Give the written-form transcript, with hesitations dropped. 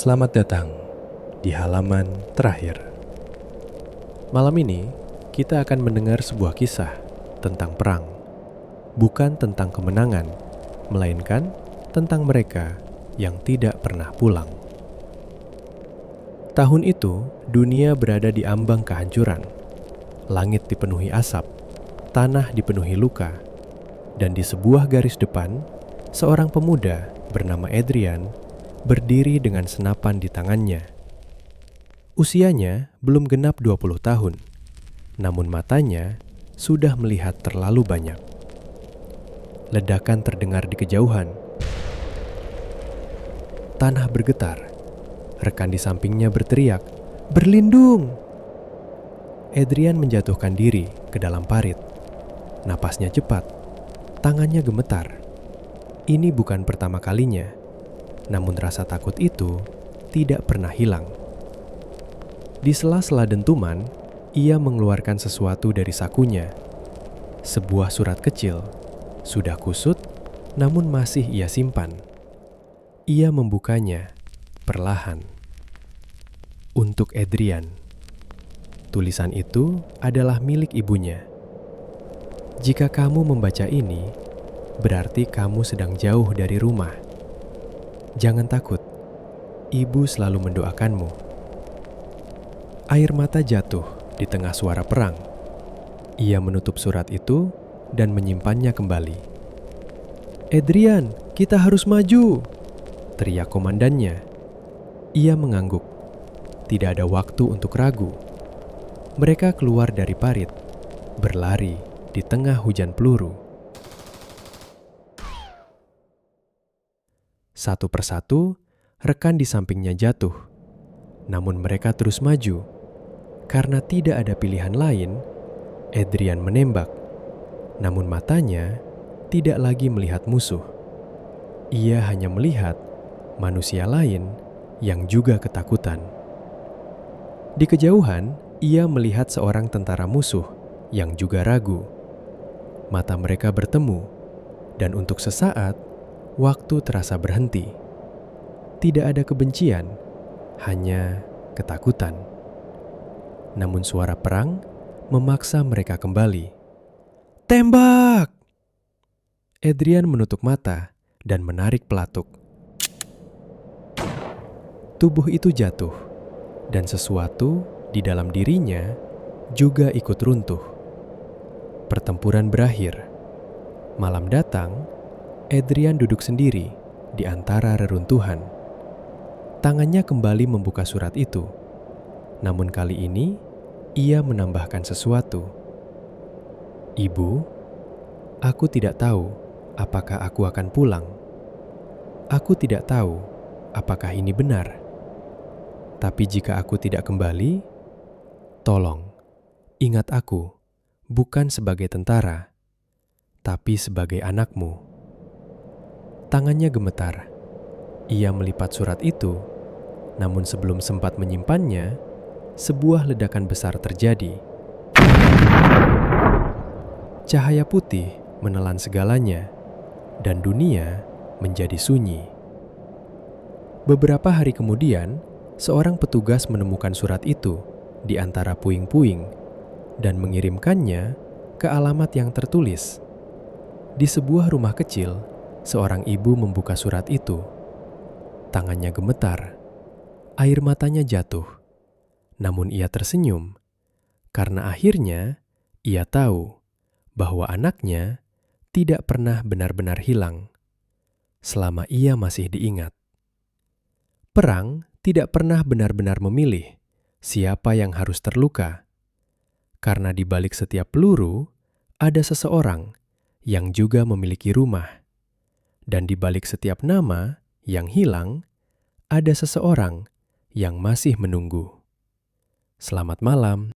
Selamat datang di halaman terakhir. Malam ini, kita akan mendengar sebuah kisah tentang perang. Bukan tentang kemenangan, melainkan tentang mereka yang tidak pernah pulang. Tahun itu, dunia berada di ambang kehancuran. Langit dipenuhi asap, tanah dipenuhi luka, dan di sebuah garis depan, seorang pemuda bernama Adrian berdiri dengan senapan di tangannya. Usianya belum genap 20 tahun, namun matanya sudah melihat terlalu banyak. Ledakan terdengar di kejauhan. Tanah bergetar. Rekan di sampingnya berteriak, "Berlindung!" Adrian menjatuhkan diri ke dalam parit. Napasnya cepat, tangannya gemetar. Ini bukan pertama kalinya, namun rasa takut itu tidak pernah hilang. Di sela-sela dentuman, ia mengeluarkan sesuatu dari sakunya. Sebuah surat kecil, sudah kusut, namun masih ia simpan. Ia membukanya perlahan. Untuk Adrian. Tulisan itu adalah milik ibunya. Jika kamu membaca ini, berarti kamu sedang jauh dari rumah. Jangan takut, ibu selalu mendoakanmu. Air mata jatuh di tengah suara perang. Ia menutup surat itu dan menyimpannya kembali. "Adrian, kita harus maju!" teriak komandannya. Ia mengangguk. Tidak ada waktu untuk ragu. Mereka keluar dari parit, berlari di tengah hujan peluru. Satu persatu, rekan di sampingnya jatuh. Namun mereka terus maju. Karena tidak ada pilihan lain, Adrian menembak. Namun matanya tidak lagi melihat musuh. Ia hanya melihat manusia lain yang juga ketakutan. Di kejauhan, ia melihat seorang tentara musuh yang juga ragu. Mata mereka bertemu, dan untuk sesaat, waktu terasa berhenti. Tidak ada kebencian, hanya ketakutan. Namun suara perang memaksa mereka kembali. "Tembak!" Adrian menutup mata dan menarik pelatuk. Tubuh itu jatuh, dan sesuatu di dalam dirinya juga ikut runtuh. Pertempuran berakhir. Malam datang. Adrian duduk sendiri di antara reruntuhan. Tangannya kembali membuka surat itu. Namun kali ini, ia menambahkan sesuatu. "Ibu, aku tidak tahu apakah aku akan pulang. Aku tidak tahu apakah ini benar. Tapi jika aku tidak kembali, tolong ingat aku bukan sebagai tentara, tapi sebagai anakmu." Tangannya gemetar. Ia melipat surat itu, namun sebelum sempat menyimpannya, sebuah ledakan besar terjadi. Cahaya putih menelan segalanya, dan dunia menjadi sunyi. Beberapa hari kemudian, seorang petugas menemukan surat itu di antara puing-puing dan mengirimkannya ke alamat yang tertulis. Di sebuah rumah kecil, seorang ibu membuka surat itu. Tangannya gemetar, air matanya jatuh. Namun ia tersenyum, karena akhirnya ia tahu bahwa anaknya tidak pernah benar-benar hilang selama ia masih diingat. Perang tidak pernah benar-benar memilih siapa yang harus terluka, karena di balik setiap peluru ada seseorang yang juga memiliki rumah. Dan di balik setiap nama yang hilang, ada seseorang yang masih menunggu. Selamat malam.